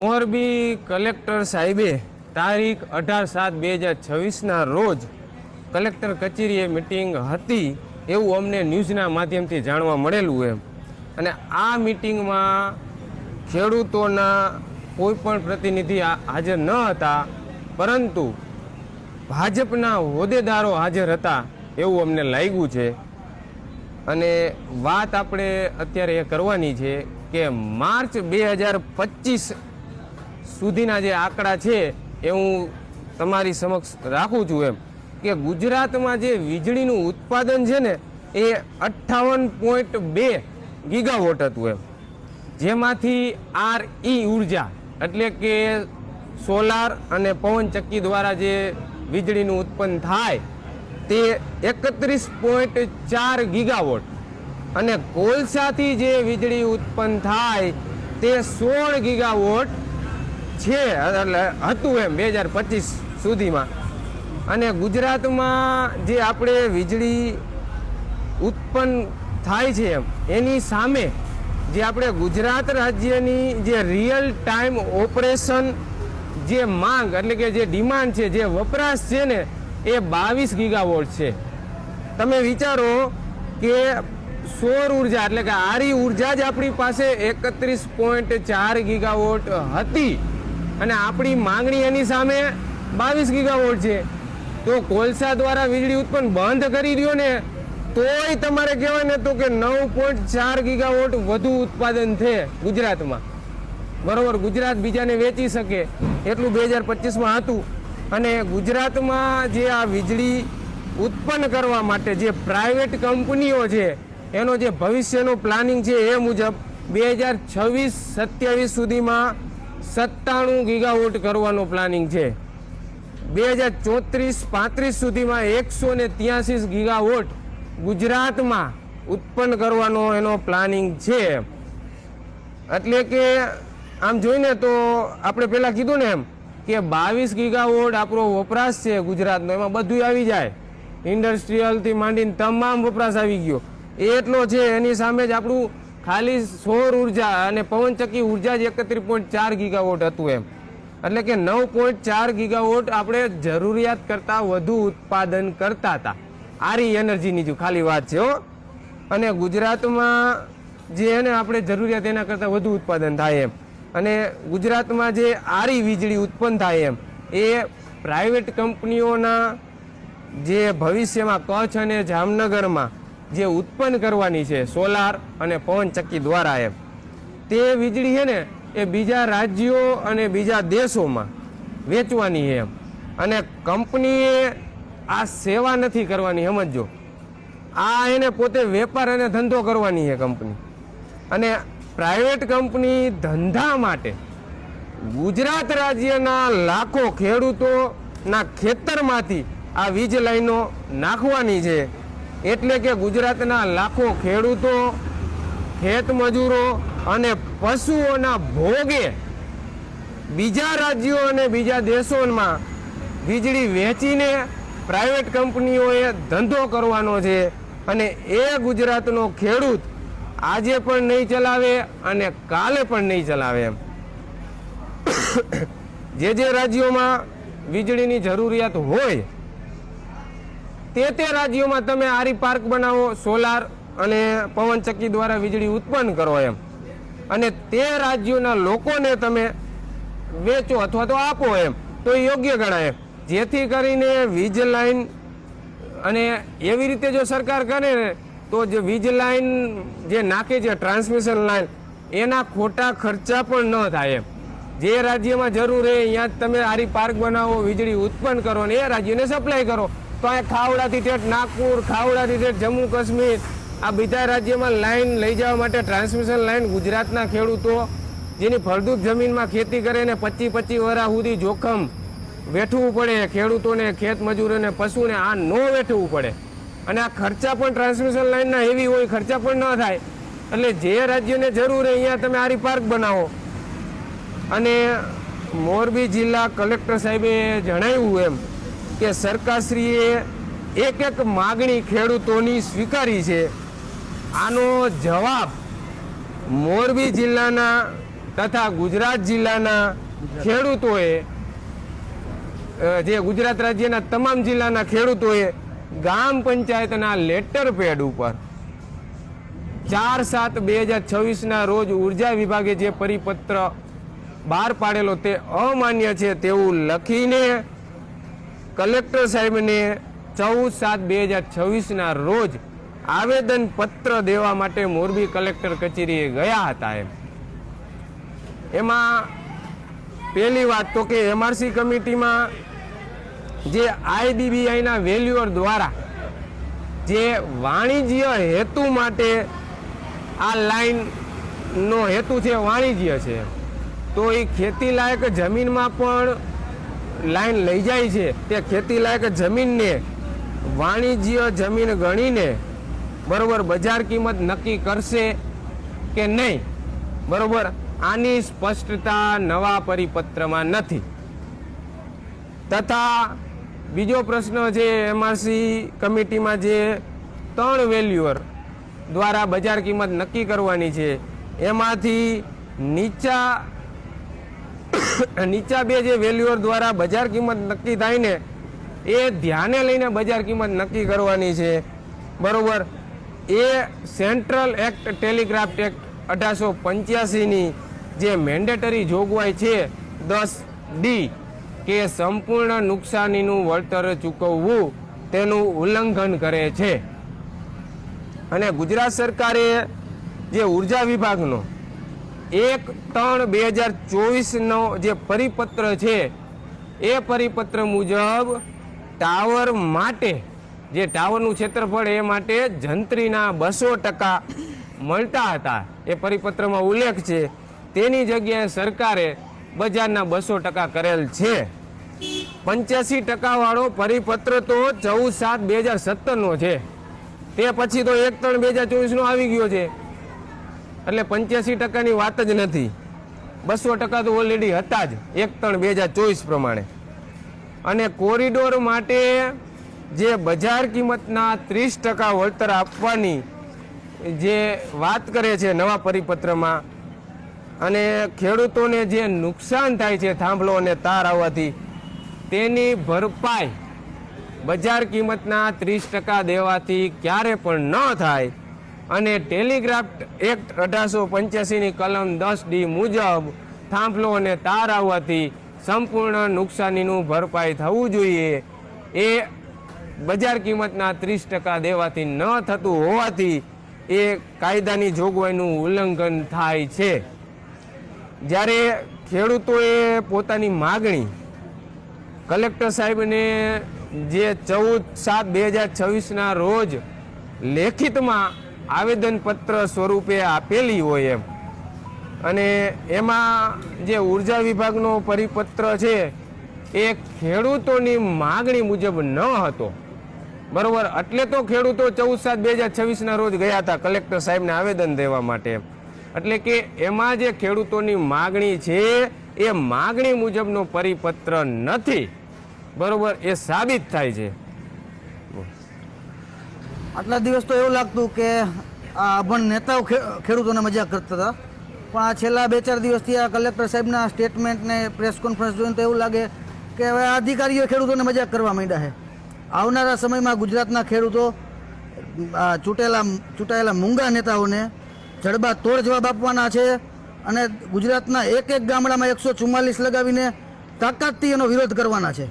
Morbi collector સાહેબે તારીખ 18/7/2026ના રોજ કલેક્ટર કચેરીએ મિટિંગ હતી એવું અમને ન્યૂઝના માધ્યમથી જાણવા મળેલું એમ. અને આ મિટિંગમાં ખેડૂતોના કોઈ પણ પ્રતિનિધિ હાજર ન હતા, પરંતુ ભાજપના હોદ્દેદારો હાજર હતા એવું અમને લાગ્યું છે. અને વાત આપણે અત્યારે એ કરવાની છે કે માર્ચ 2025 સુધીના જે આંકડા છે એ હું તમારી સમક્ષ રાખું છું એમ કે ગુજરાતમાં જે વીજળીનું ઉત્પાદન છે ને એ 58.2 ગીગાવોટ હતું એમ, જેમાંથી RE ઉર્જા એટલે કે સોલાર અને પવનચક્કી દ્વારા જે વીજળીનું ઉત્પન્ન થાય તે 31.4 ગીગાવોટ અને કોલસાથી જે વીજળી ઉત્પન્ન થાય તે 16 ગીગાવોટ છે એટલે હતું એમ 2025 સુધીમાં. અને ગુજરાતમાં જે આપણે વીજળી ઉત્પન્ન થાય છે એમ એની સામે જે આપણે ગુજરાત રાજ્યની જે રિયલ ટાઈમ ઓપરેશન જે માંગ એટલે કે જે ડિમાન્ડ છે, જે વપરાશ છે ને એ 22 ગીગાવોટ છે. તમે વિચારો કે સૌર ઉર્જા એટલે કે RE ઉર્જા જ આપણી પાસે 31.4 ગીગાવોટ હતી અને આપણી માંગણી એની સામે 22 ગીગાવોટ છે. તો કોલસા દ્વારા વીજળી ઉત્પન્ન બંધ કરી દો ને તોય તમારે કહેવાય ને તો કે 9.4 ગીગાવોટ વધુ ઉત્પાદન છે ગુજરાતમાં. બરોબર, ગુજરાત બીજાને વેચી શકે એટલું 2025માં હતું. અને ગુજરાતમાં જે આ વીજળી ઉત્પન્ન કરવા માટે જે પ્રાઇવેટ કંપનીઓ છે એનો જે ભવિષ્યનું પ્લાનિંગ છે એ મુજબ 2026-27 સુધીમાં 97 ગીગાવોટ કરવાનો પ્લાનિંગ છે. 2034-35 સુધીમાં 183 ગીગાવોટ ગુજરાતમાં ઉત્પન્ન કરવાનો એનો પ્લાનિંગ છે. એટલે કે આમ જોઈને તો આપણે પહેલાં કીધું ને એમ કે 22 ગીગાવોટ આપણો વપરાશ છે ગુજરાતનો, એમાં બધું આવી જાય, ઇન્ડસ્ટ્રીયલથી માંડીને તમામ વપરાશ આવી ગયો એટલો છે. એની સામે જ આપણું ખાલી સૌર ઉર્જા અને પવનચક્કી ઉર્જા જ 31.4 ગીગાવોટ હતું એમ. એટલે કે 9.4 ગીગાવોટ આપણે જરૂરિયાત કરતાં વધુ ઉત્પાદન કરતા હતા. RE એનર્જીની જો ખાલી વાત છે હો. અને ગુજરાતમાં જે એને આપણે જરૂરિયાત એના કરતાં વધુ ઉત્પાદન થાય એમ. અને ગુજરાતમાં જે RE વીજળી ઉત્પન્ન થાય એમ એ પ્રાઇવેટ કંપનીઓના જે ભવિષ્યમાં કચ્છ અને જામનગરમાં જે ઉત્પન્ન કરવાની છે સોલાર અને પવનચક્કી દ્વારા એમ, તે વીજળી છે ને એ બીજા રાજ્યો અને બીજા દેશોમાં વેચવાની એમ. અને કંપનીએ આ સેવા નથી કરવાની, સમજો, આ એને પોતે વેપાર અને ધંધો કરવાની છે કંપની. અને પ્રાઇવેટ કંપની ધંધા માટે ગુજરાત રાજ્યના લાખો ખેડૂતોના ખેતરમાંથી આ વીજ લાઈનો નાખવાની છે. એટલે કે ગુજરાતના લાખો ખેડૂતો, ખેત મજૂરો અને પશુઓના ભોગે બીજા રાજ્યો અને બીજા દેશોમાં વીજળી વેચીને પ્રાઇવેટ કંપનીઓએ ધંધો કરવાનો છે. અને એ ગુજરાતનો ખેડૂત આજે પણ નહીં ચલાવે અને કાલે પણ નહીં ચલાવે એમ. જે રાજ્યોમાં વીજળીની જરૂરિયાત હોય તે રાજ્યોમાં તમે RE પાર્ક બનાવો, સોલાર અને પવનચક્કી દ્વારા વીજળી ઉત્પન્ન કરો એમ. અને તે રાજ્યોના લોકોને તમે વેચો અથવા તો આપો એમ, તો યોગ્ય ગણાય. જેથી કરીને વીજ લાઈન અને એવી રીતે જો સરકાર કરે ને તો જે વીજ લાઈન જે નાખે છે ટ્રાન્સમિશન લાઈન એના ખોટા ખર્ચા પણ ન થાય એમ. જે રાજ્યમાં જરૂર છે અહીંયા જ તમે RE પાર્ક બનાવો, વીજળી ઉત્પન્ન કરો અને એ રાજ્યને સપ્લાય કરો. તો આ ખાવડાથી ઠેઠ નાગપુર, ખાવડાથી ઠેઠ જમ્મુ કાશ્મીર, આ બધા રાજ્યમાં લાઈન લઈ જવા માટે ટ્રાન્સમિશન લાઈન ગુજરાતના ખેડૂતો જેની ફળદ્રુપ જમીનમાં ખેતી કરે ને 25 વર્ષ સુધી જોખમ વેઠવું પડે ખેડૂતોને, ખેત મજૂરોને, પશુને, આ ન વેઠવું પડે. અને આ ખર્ચા પણ ટ્રાન્સમિશન લાઈનના હેવી હોય, ખર્ચા પણ ન થાય. એટલે જે રાજ્યને જરૂર હોય અહીંયા તમે RE પાર્ક બનાવો. અને મોરબી જિલ્લા કલેક્ટર સાહેબે જણાવ્યું એમ કે સરકારશ્રીએ એક માગણી ખેડૂતોની સ્વીકારી છે. આનો જવાબ મોરબી જિલ્લાના તથા ગુજરાત જિલ્લાના ખેડૂતોએ જે ગુજરાત રાજ્યના તમામ જિલ્લાના ખેડૂતોએ ગ્રામ પંચાયતના લેટર પેડ ઉપર 4/7/2026 રોજ ઉર્જા વિભાગે જે પરિપત્ર બહાર પાડેલો તે અમાન્ય છે તેવું લખીને કલેક્ટર સાહેબને 14/7/2026 રોજ આવેદન પત્ર દેવા માટે મોરબી કલેક્ટર કચેરીએ ગયા હતા. એમાં પહેલી વાત તો કે એમઆરસી કમિટીમાં જે આઈડીબીઆઈના વેલ્યુઅર દ્વારા જે વાણિજ્ય હેતુ માટે આ લાઈનનો હેતુ છે વાણિજ્ય છે, તો એ ખેતી લાયક જમીનમાં પણ લાઈન લઈ જાય છે. તે ખેતી લાયક જમીનને વાણિજ્ય જમીન ગણીને બરોબર બજાર કિંમત નક્કી કરશે કે નહીં, બરોબર આની સ્પષ્ટતા નવા પરિપત્રમાં નથી. તથા બીજો પ્રશ્ન છે, એમઆરસી કમિટીમાં જે 3 વેલ્યુઅર દ્વારા બજાર કિંમત નક્કી કરવાની છે એમાંથી નીચા 2 જે વેલ્યુઅર દ્વારા બજાર કિંમત નક્કી થાય ને એ ધ્યાને લઈને બજાર કિંમત નક્કી કરવાની છે, બરોબર. એ સેન્ટ્રલ એક્ટ ટેલિગ્રાફ એક્ટ 1885ની જે મેન્ડેટરી જોગવાઈ છે 10D કે સંપૂર્ણ નુકસાનીનું વળતર ચૂકવવું તેનું ઉલ્લંઘન કરે છે. અને ગુજરાત સરકારે જે ઉર્જા વિભાગનો 1/3/2024નો જે પરિપત્ર છે એ પરિપત્ર મુજબ ટાવર માટે જે ટાવરનું ક્ષેત્રફળ એ માટે જંત્રીના 200% મળતા હતા, એ પરિપત્રમાં ઉલ્લેખ છે. તેની જગ્યાએ સરકારે બજારના 200% કરેલ છે. 85% વાળો પરિપત્ર તો 14/7/2017નો છે, તે પછી તો 1/3/2024નો આવી ગયો છે, એટલે 85%ની વાત જ નથી. 200% તો ઓલરેડી હતા જ 1/3/2024 પ્રમાણે. અને કોરિડોર માટે જે બજાર કિંમતના 30% વળતર આપવાની જે વાત કરે છે નવા પરિપત્રમાં, અને ખેડૂતોને જે નુકસાન થાય છે થાંભલો અને તાર આવવાથી તેની ભરપાઈ બજાર કિંમતના 30% દેવાથી ક્યારે પણ ન થાય. અને ટેલિગ્રાફ એક્ટ 1885ની કલમ 10D મુજબ થાંભલો અને તાર આવવાથી સંપૂર્ણ નુકસાનીનું ભરપાઈ થવું જોઈએ. એ બજાર કિંમતના 30% દેવાથી ન થતું હોવાથી એ કાયદાની જોગવાઈનું ઉલ્લંઘન થાય છે. જ્યારે ખેડૂતોએ પોતાની માગણી કલેક્ટર સાહેબને જે 14/7/2026ના રોજ લેખિતમાં આવેદનપત્ર સ્વરૂપે આપેલી હોય એમ, અને એમાં જે ઉર્જા વિભાગનો પરિપત્ર છે એ ખેડૂતોની માગણી મુજબ ન હતો, બરોબર. એટલે તો ખેડૂતો 14/7/2026ના રોજ ગયા હતા કલેક્ટર સાહેબને આવેદન દેવા માટે. એટલે કે એમાં જે ખેડૂતોની માગણી છે એ માગણી મુજબનો પરિપત્ર નથી, બરોબર, એ સાબિત થાય છે. આટલા દિવસ તો એવું લાગતું કે આ અભણ નેતાઓ ખેડૂતોને મજાક કરતા હતા, પણ આ છેલ્લા 2-4 દિવસથી આ કલેક્ટર સાહેબના સ્ટેટમેન્ટ ને પ્રેસ કોન્ફરન્સ જોઈને તો એવું લાગે કે હવે આ અધિકારીઓ ખેડૂતોને મજાક કરવા માંડ્યા છે. આવનારા સમયમાં ગુજરાતના ખેડૂતો ચૂંટાયેલા મૂંગા નેતાઓને જડબા તોડ જવાબ આપવાના છે, અને ગુજરાતના એક ગામડામાં 144 લગાવીને તાકાતથી એનો વિરોધ કરવાના છે.